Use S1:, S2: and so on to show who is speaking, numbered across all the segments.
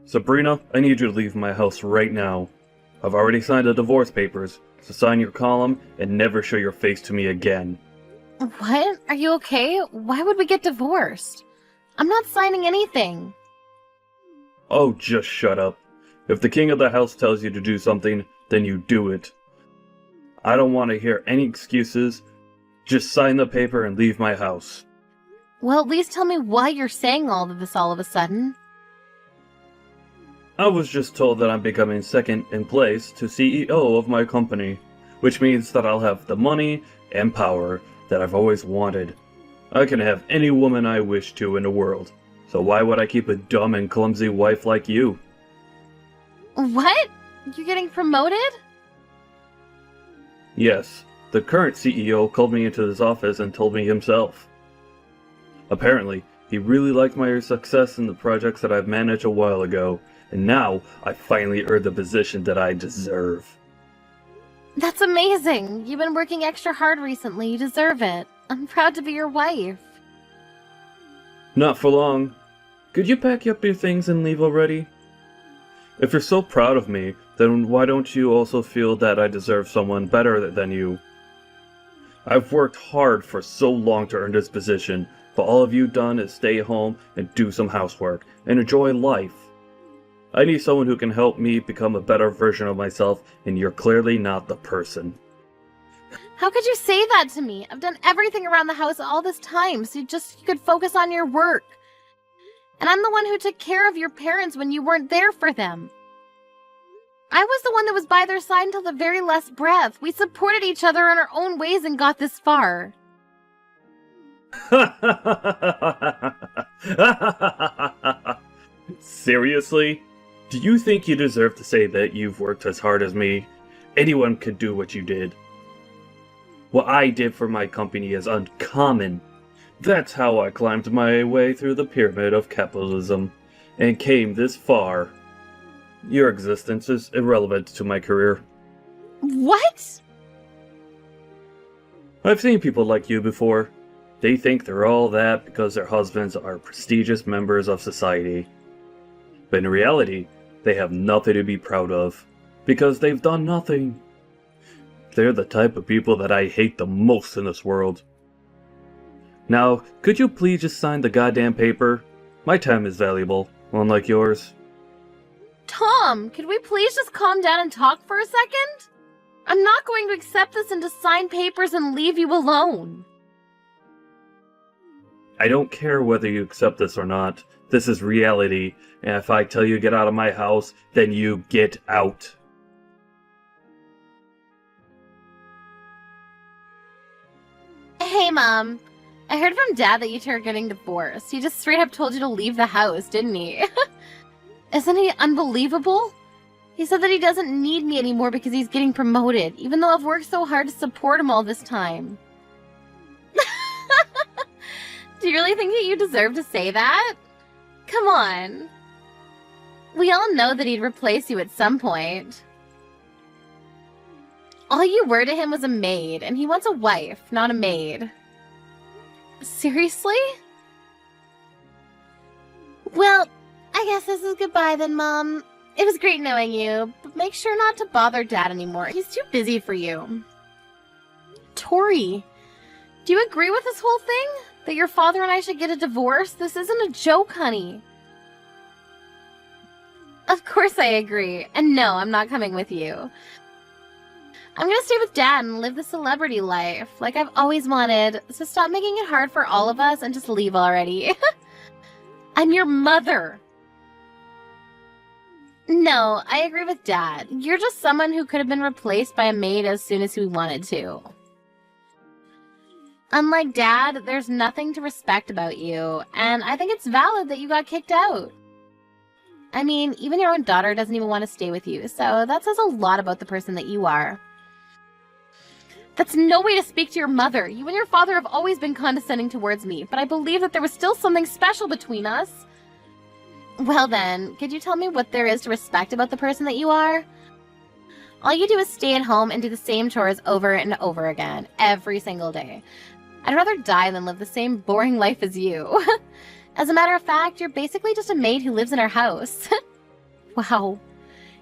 S1: Sabrina, I need you to leave my house right now. I've already signed the divorce papers, so sign your column and never show your face to me again.
S2: What? Are you okay? Why would we get divorced? I'm not signing anything.
S1: Oh, just shut up. If the king of the house tells you to do something, then you do it. I don't want to hear any excuses. Just sign the paper and leave my house.
S2: Well, at least tell me why you're saying all of this all of a sudden.
S1: I was just told that I'm becoming second in place to CEO of my company, which means that I'll have the money and power that I've always wanted. I can have any woman I wish to in the world, so why would I keep a dumb and clumsy wife like you?
S2: What? You're getting promoted?
S1: Yes, the current CEO called me into his office and told me himself. Apparently, he really liked my success in the projects that I've managed a while ago, and now I finally earned the position that I deserve.
S2: That's amazing! You've been working extra hard recently, you deserve it. I'm proud to be your wife.
S1: Not for long. Could you pack up your things and leave already? If you're so proud of me, then why don't you also feel that I deserve someone better than you? I've worked hard for so long to earn this position, but all of you done is stay home and do some housework and enjoy life. I need someone who can help me become a better version of myself, and you're clearly not the person.
S2: How could you say that to me? I've done everything around the house all this time, so you could focus on your work. And I'm the one who took care of your parents when you weren't there for them. I was the one that was by their side until the very last breath. We supported each other in our own ways and got this far.
S1: Seriously? Do you think you deserve to say that you've worked as hard as me? Anyone could do what you did. What I did for my company is uncommon. That's how I climbed my way through the pyramid of capitalism and came this far. Your existence is irrelevant to my career.
S2: What?
S1: I've seen people like you before. They think they're all that because their husbands are prestigious members of society. But in reality, they have nothing to be proud of, because they've done nothing. They're the type of people that I hate the most in this world. Now, could you please just sign the goddamn paper? My time is valuable, unlike yours.
S2: Tom, could we please just calm down and talk for a second? I'm not going to accept this and to sign papers and leave you alone.
S1: I don't care whether you accept this or not. This is reality, and if I tell you get out of my house, then you get out.
S2: Hey, Mom. I heard from Dad that you two are getting divorced. He just straight up told you to leave the house, didn't he? Isn't he unbelievable? He said that he doesn't need me anymore because he's getting promoted, even though I've worked so hard to support him all this time. Do you really think that you deserve to say that? Come on. We all know that he'd replace you at some point. All you were to him was a maid, and he wants a wife, not a maid. Seriously? Well, I guess this is goodbye then, Mom. It was great knowing you, but make sure not to bother Dad anymore. He's too busy for you. Tori, do you agree with this whole thing? That your father and I should get a divorce? This isn't a joke, honey. Of course I agree. And no, I'm not coming with you. I'm gonna stay with Dad and live the celebrity life, like I've always wanted. So stop making it hard for all of us and just leave already. I'm your mother. No, I agree with Dad. You're just someone who could have been replaced by a maid as soon as we wanted to. Unlike Dad, there's nothing to respect about you, and I think it's valid that you got kicked out. I mean, even your own daughter doesn't even want to stay with you, so that says a lot about the person that you are. That's no way to speak to your mother. You and your father have always been condescending towards me, but I believe that there was still something special between us. Well then, could you tell me what there is to respect about the person that you are? All you do is stay at home and do the same chores over and over again, every single day. I'd rather die than live the same boring life as you. As a matter of fact, you're basically just a maid who lives in our house. Wow.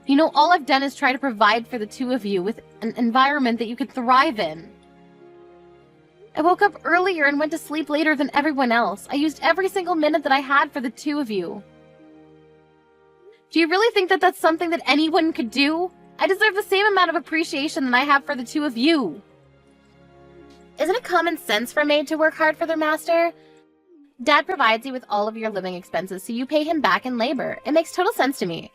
S2: You know, all I've done is try to provide for the two of you with an environment that you could thrive in. I woke up earlier and went to sleep later than everyone else. I used every single minute that I had for the two of you. Do you really think that that's something that anyone could do? I deserve the same amount of appreciation that I have for the two of you. Isn't it common sense for a maid to work hard for their master? Dad provides you with all of your living expenses, so you pay him back in labor. It makes total sense to me.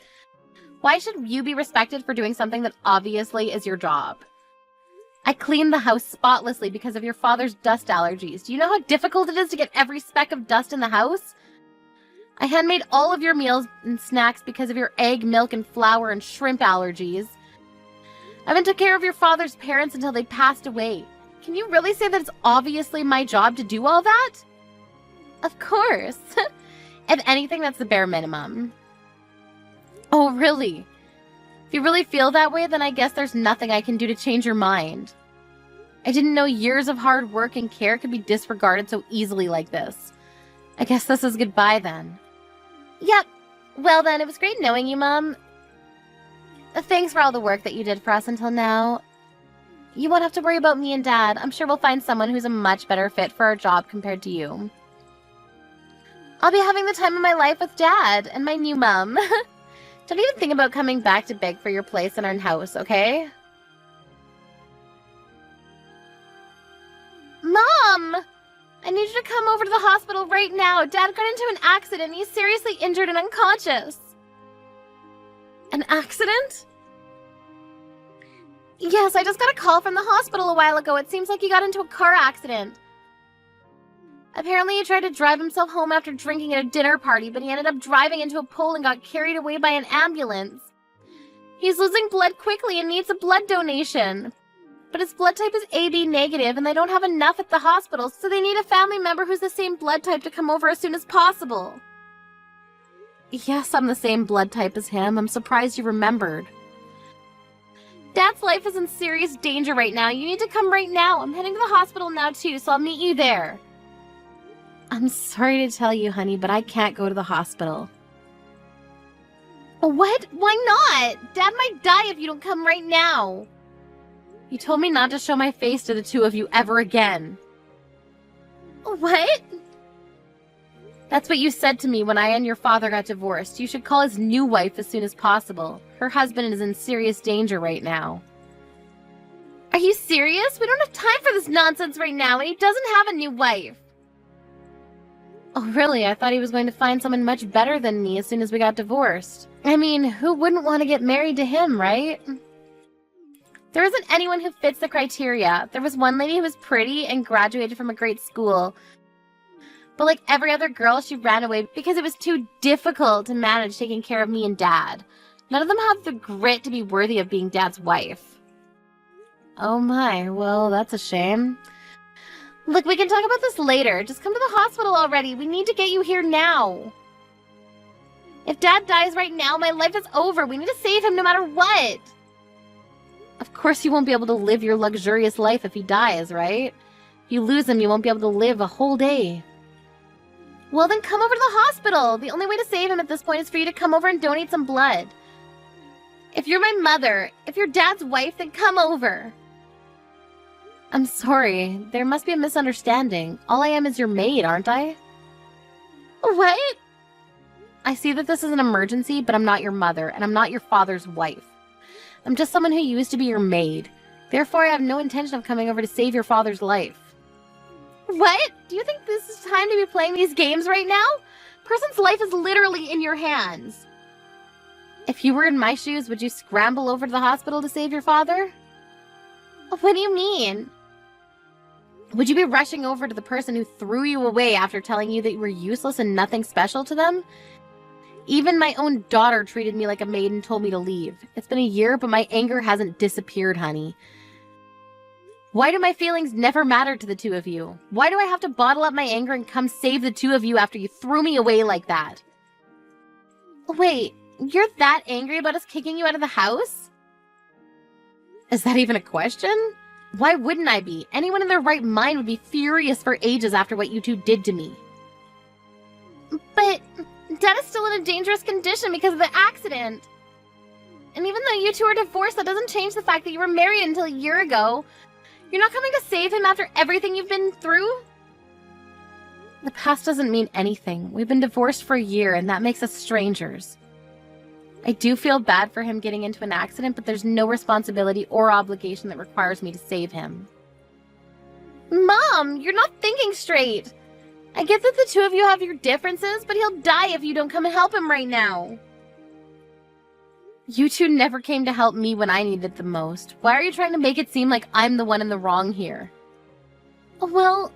S2: Why should you be respected for doing something that obviously is your job? I cleaned the house spotlessly because of your father's dust allergies. Do you know how difficult it is to get every speck of dust in the house? I handmade all of your meals and snacks because of your egg, milk, and flour and shrimp allergies. I even took care of your father's parents until they passed away. Can you really say that it's obviously my job to do all that? Of course. If anything, that's the bare minimum. Oh, really? If you really feel that way, then I guess there's nothing I can do to change your mind. I didn't know years of hard work and care could be disregarded so easily like this. I guess this is goodbye then. Yep. Well then, it was great knowing you, Mom. Thanks for all the work that you did for us until now. You won't have to worry about me and Dad. I'm sure we'll find someone who's a much better fit for our job compared to you. I'll be having the time of my life with Dad and my new mom. Don't even think about coming back to beg for your place in our house, okay? Mom! I need you to come over to the hospital right now. Dad got into an accident. He's seriously injured and unconscious. An accident? Yes, I just got a call from the hospital a while ago. It seems like he got into a car accident. Apparently he tried to drive himself home after drinking at a dinner party, but he ended up driving into a pole and got carried away by an ambulance. He's losing blood quickly and needs a blood donation. But his blood type is AB negative, and they don't have enough at the hospital, so they need a family member who's the same blood type to come over as soon as possible. Yes, I'm the same blood type as him. I'm surprised you remembered. Dad's life is in serious danger right now. You need to come right now. I'm heading to the hospital now, too, so I'll meet you there. I'm sorry to tell you, honey, but I can't go to the hospital. What? Why not? Dad might die if you don't come right now. You told me not to show my face to the two of you ever again. What? That's what you said to me when I and your father got divorced. You should call his new wife as soon as possible. Her husband is in serious danger right now. Are you serious? We don't have time for this nonsense right now, and he doesn't have a new wife. Oh, really? I thought he was going to find someone much better than me as soon as we got divorced. I mean, who wouldn't want to get married to him, right? There isn't anyone who fits the criteria. There was one lady who was pretty and graduated from a great school. But like every other girl, she ran away because it was too difficult to manage taking care of me and Dad. None of them have the grit to be worthy of being Dad's wife. Oh my, well, that's a shame. Look, we can talk about this later. Just come to the hospital already. We need to get you here now. If Dad dies right now, my life is over. We need to save him no matter what. Of course you won't be able to live your luxurious life if he dies, right? If you lose him, you won't be able to live a whole day. Well, then come over to the hospital. The only way to save him at this point is for you to come over and donate some blood. If you're my mother, if you're Dad's wife, then come over. I'm sorry. There must be a misunderstanding. All I am is your maid, aren't I? What? I see that this is an emergency, but I'm not your mother, and I'm not your father's wife. I'm just someone who used to be your maid. Therefore, I have no intention of coming over to save your father's life. What? Do you think this is time to be playing these games right now? Person's life is literally in your hands. If you were in my shoes, would you scramble over to the hospital to save your father? What do you mean? Would you be rushing over to the person who threw you away after telling you that you were useless and nothing special to them? Even my own daughter treated me like a maid and told me to leave. It's been a year, but my anger hasn't disappeared, honey. Why do my feelings never matter to the two of you? Why do I have to bottle up my anger and come save the two of you after you threw me away like that? Wait, you're that angry about us kicking you out of the house? Is that even a question? Why wouldn't I be? Anyone in their right mind would be furious for ages after what you two did to me. But, Dad is still in a dangerous condition because of the accident. And even though you two are divorced, that doesn't change the fact that you were married until a year ago. You're not coming to save him after everything you've been through? The past doesn't mean anything. We've been divorced for a year, and that makes us strangers. I do feel bad for him getting into an accident, but there's no responsibility or obligation that requires me to save him. Mom, you're not thinking straight. I get that the two of you have your differences, but he'll die if you don't come and help him right now. You two never came to help me when I needed it the most. Why are you trying to make it seem like I'm the one in the wrong here? Well,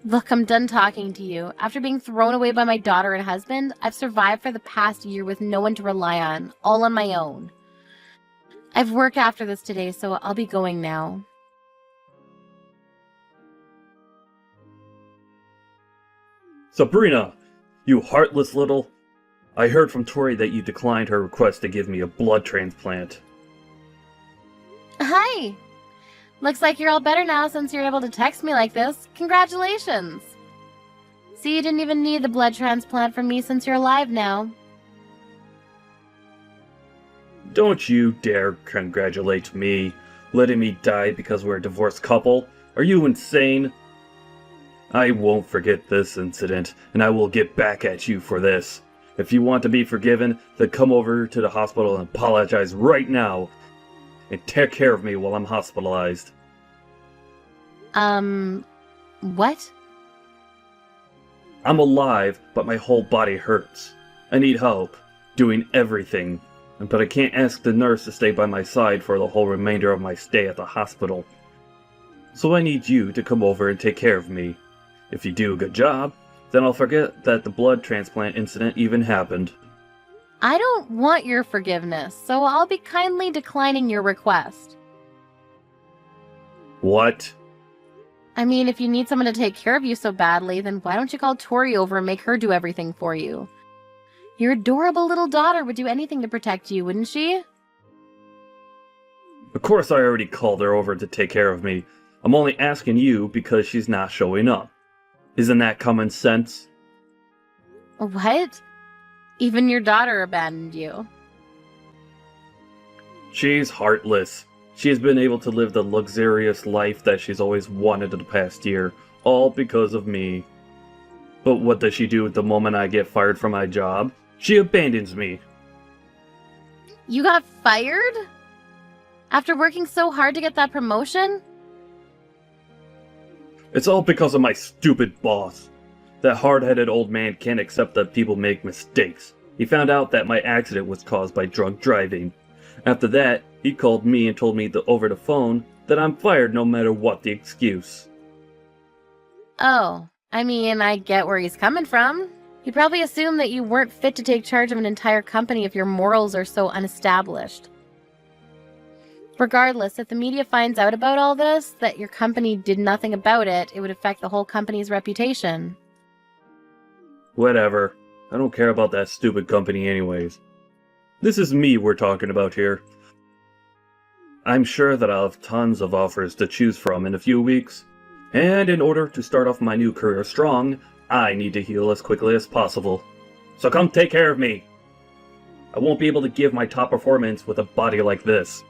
S2: look, I'm done talking to you. After being thrown away by my daughter and husband, I've survived for the past year with no one to rely on, all on my own. I've work after this today, so I'll be going now.
S1: Sabrina, you heartless little... I heard from Tori that you declined her request to give me a blood transplant.
S2: Hi! Looks like you're all better now since you're able to text me like this. Congratulations! See, you didn't even need the blood transplant from me since you're alive now.
S1: Don't you dare congratulate me, letting me die because we're a divorced couple. Are you insane? I won't forget this incident, and I will get back at you for this. If you want to be forgiven, then come over to the hospital and apologize right now. And take care of me while I'm hospitalized.
S2: What?
S1: I'm alive, but my whole body hurts. I need help, doing everything. But I can't ask the nurse to stay by my side for the whole remainder of my stay at the hospital. So I need you to come over and take care of me. If you do a good job, then I'll forget that the blood transplant incident even happened.
S2: I don't want your forgiveness, so I'll be kindly declining your request.
S1: What?
S2: I mean, if you need someone to take care of you so badly, then why don't you call Tori over and make her do everything for you? Your adorable little daughter would do anything to protect you, wouldn't she?
S1: Of course I already called her over to take care of me. I'm only asking you because she's not showing up. Isn't that common sense?
S2: What? Even your daughter abandoned you.
S1: She's heartless. She has been able to live the luxurious life that she's always wanted in the past year, all because of me. But what does she do at the moment I get fired from my job? She abandons me.
S2: You got fired? After working so hard to get that promotion?
S1: It's all because of my stupid boss. That hard-headed old man can't accept that people make mistakes. He found out that my accident was caused by drunk driving. After that, he called me and told me over the phone that I'm fired no matter what the excuse.
S2: Oh, I mean, I get where he's coming from. He probably assumed that you weren't fit to take charge of an entire company if your morals are so unestablished. Regardless, if the media finds out about all this, that your company did nothing about it, it would affect the whole company's reputation.
S1: Whatever. I don't care about that stupid company anyways. This is me we're talking about here. I'm sure that I'll have tons of offers to choose from in a few weeks. And in order to start off my new career strong, I need to heal as quickly as possible. So come take care of me. I won't be able to give my top performance with a body like this.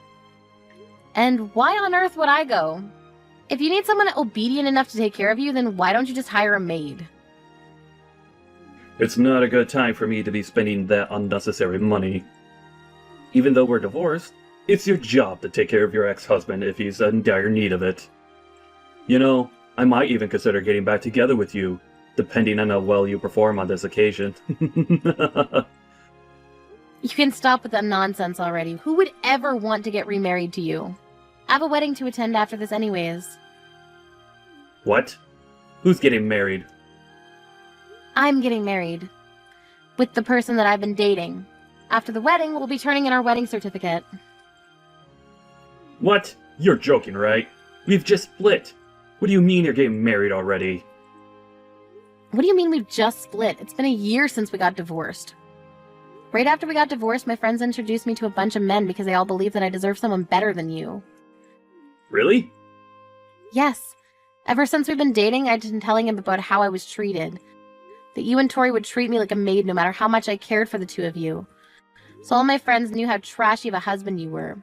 S2: And why on earth would I go? If you need someone obedient enough to take care of you, then why don't you just hire a maid?
S1: It's not a good time for me to be spending that unnecessary money. Even though we're divorced, it's your job to take care of your ex-husband if he's in dire need of it. You know, I might even consider getting back together with you, depending on how well you perform on this occasion.
S2: You can stop with that nonsense already. Who would ever want to get remarried to you? I have a wedding to attend after this anyways.
S1: What? Who's getting married?
S2: I'm getting married. With the person that I've been dating. After the wedding, we'll be turning in our wedding certificate.
S1: What? You're joking, right? We've just split. What do you mean you're getting married already?
S2: What do you mean we've just split? It's been a year since we got divorced. Right after we got divorced, my friends introduced me to a bunch of men because they all believe that I deserve someone better than you.
S1: Really?
S2: Yes. Ever since we've been dating, I've been telling him about how I was treated. That you and Tori would treat me like a maid no matter how much I cared for the two of you. So all my friends knew how trashy of a husband you were.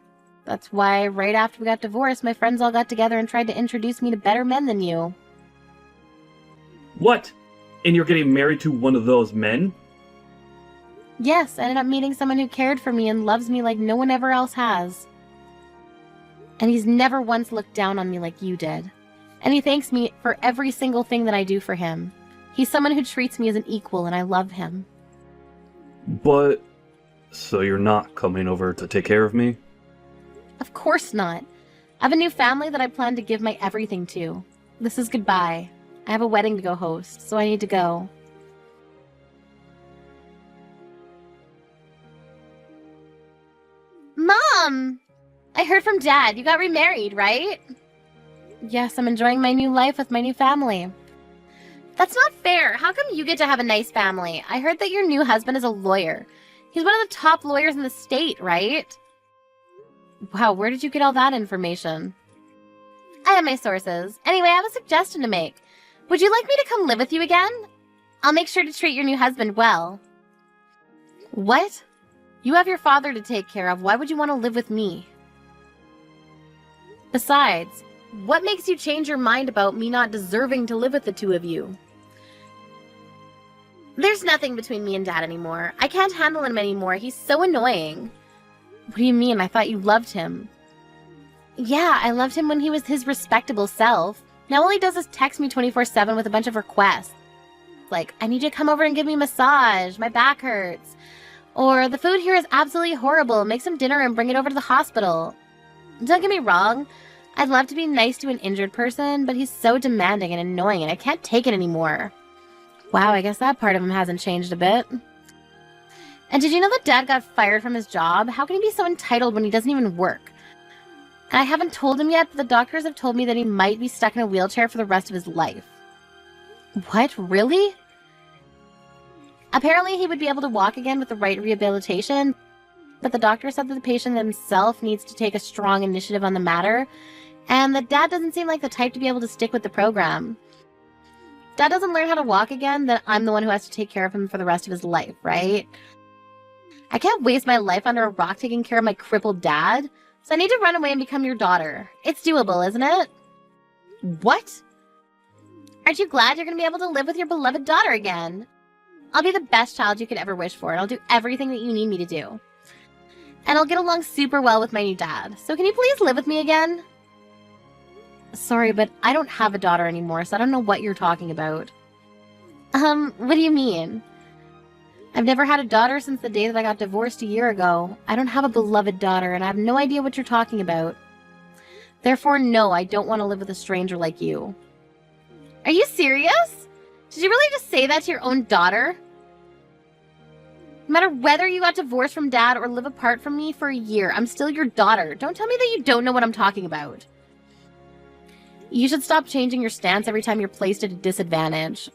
S2: That's why right after we got divorced, my friends all got together and tried to introduce me to better men than you.
S1: What? And you're getting married to one of those men?
S2: Yes, I ended up meeting someone who cared for me and loves me like no one ever else has. And he's never once looked down on me like you did. And he thanks me for every single thing that I do for him. He's someone who treats me as an equal, and I love him.
S1: But... so you're not coming over to take care of me?
S2: Of course not. I have a new family that I plan to give my everything to. This is goodbye. I have a wedding to go host, so I need to go. Mom! I heard from Dad. You got remarried, right? Yes, I'm enjoying my new life with my new family. That's not fair. How come you get to have a nice family? I heard that your new husband is a lawyer. He's one of the top lawyers in the state, right? Wow, where did you get all that information? I have my sources. Anyway, I have a suggestion to make. Would you like me to come live with you again? I'll make sure to treat your new husband well. What? You have your father to take care of. Why would you want to live with me? Besides, what makes you change your mind about me not deserving to live with the two of you? There's nothing between me and Dad anymore. I can't handle him anymore. He's so annoying. What do you mean? I thought you loved him. Yeah, I loved him when he was his respectable self. Now all he does is text me 24/7 with a bunch of requests. Like, I need you to come over and give me a massage. My back hurts. Or, the food here is absolutely horrible. Make some dinner and bring it over to the hospital. Don't get me wrong. I'd love to be nice to an injured person, but he's so demanding and annoying and I can't take it anymore. Wow, I guess that part of him hasn't changed a bit. And did you know that Dad got fired from his job? How can he be so entitled when he doesn't even work? And I haven't told him yet, but the doctors have told me that he might be stuck in a wheelchair for the rest of his life. What? Really? Apparently he would be able to walk again with the right rehabilitation, but the doctor said that the patient himself needs to take a strong initiative on the matter, and that Dad doesn't seem like the type to be able to stick with the program. Dad doesn't learn how to walk again, then I'm the one who has to take care of him for the rest of his life, right? I can't waste my life under a rock taking care of my crippled dad, so I need to run away and become your daughter. It's doable, isn't it? What? Aren't you glad you're going to be able to live with your beloved daughter again? I'll be the best child you could ever wish for, and I'll do everything that you need me to do. And I'll get along super well with my new dad, so can you please live with me again? Sorry, but I don't have a daughter anymore, so I don't know what you're talking about. What do you mean? I've never had a daughter since the day that I got divorced a year ago. I don't have a beloved daughter, and I have no idea what you're talking about. Therefore, no, I don't want to live with a stranger like you. Are you serious? Did you really just say that to your own daughter? No matter whether you got divorced from Dad or live apart from me for a year, I'm still your daughter. Don't tell me that you don't know what I'm talking about. You should stop changing your stance every time you're placed at a disadvantage.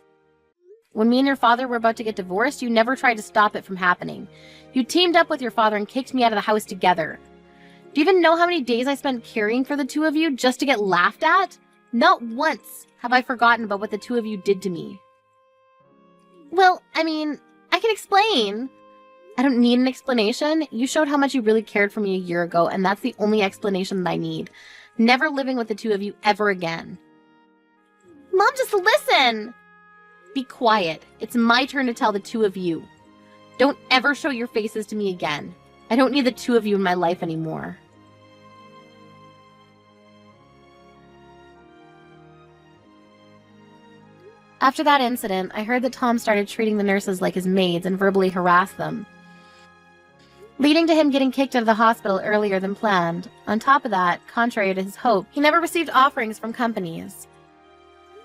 S2: When me and your father were about to get divorced, you never tried to stop it from happening. You teamed up with your father and kicked me out of the house together. Do you even know how many days I spent caring for the two of you just to get laughed at? Not once have I forgotten about what the two of you did to me. Well, I mean, I can explain. I don't need an explanation. You showed how much you really cared for me a year ago, and that's the only explanation that I need. Never living with the two of you ever again. Mom, just listen! Be quiet. It's my turn to tell the two of you. Don't ever show your faces to me again. I don't need the two of you in my life anymore. After that incident, I heard that Tom started treating the nurses like his maids and verbally harassed them, leading to him getting kicked out of the hospital earlier than planned. On top of that, contrary to his hope, he never received offerings from companies.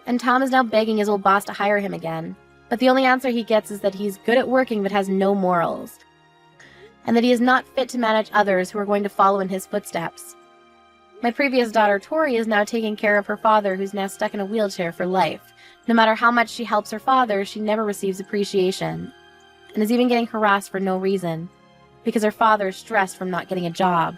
S2: And Tom is now begging his old boss to hire him again. But the only answer he gets is that he's good at working but has no morals, and that he is not fit to manage others who are going to follow in his footsteps. My previous daughter, Tori, is now taking care of her father, who's now stuck in a wheelchair for life. No matter how much she helps her father, she never receives appreciation, and is even getting harassed for no reason, because her father is stressed from not getting a job.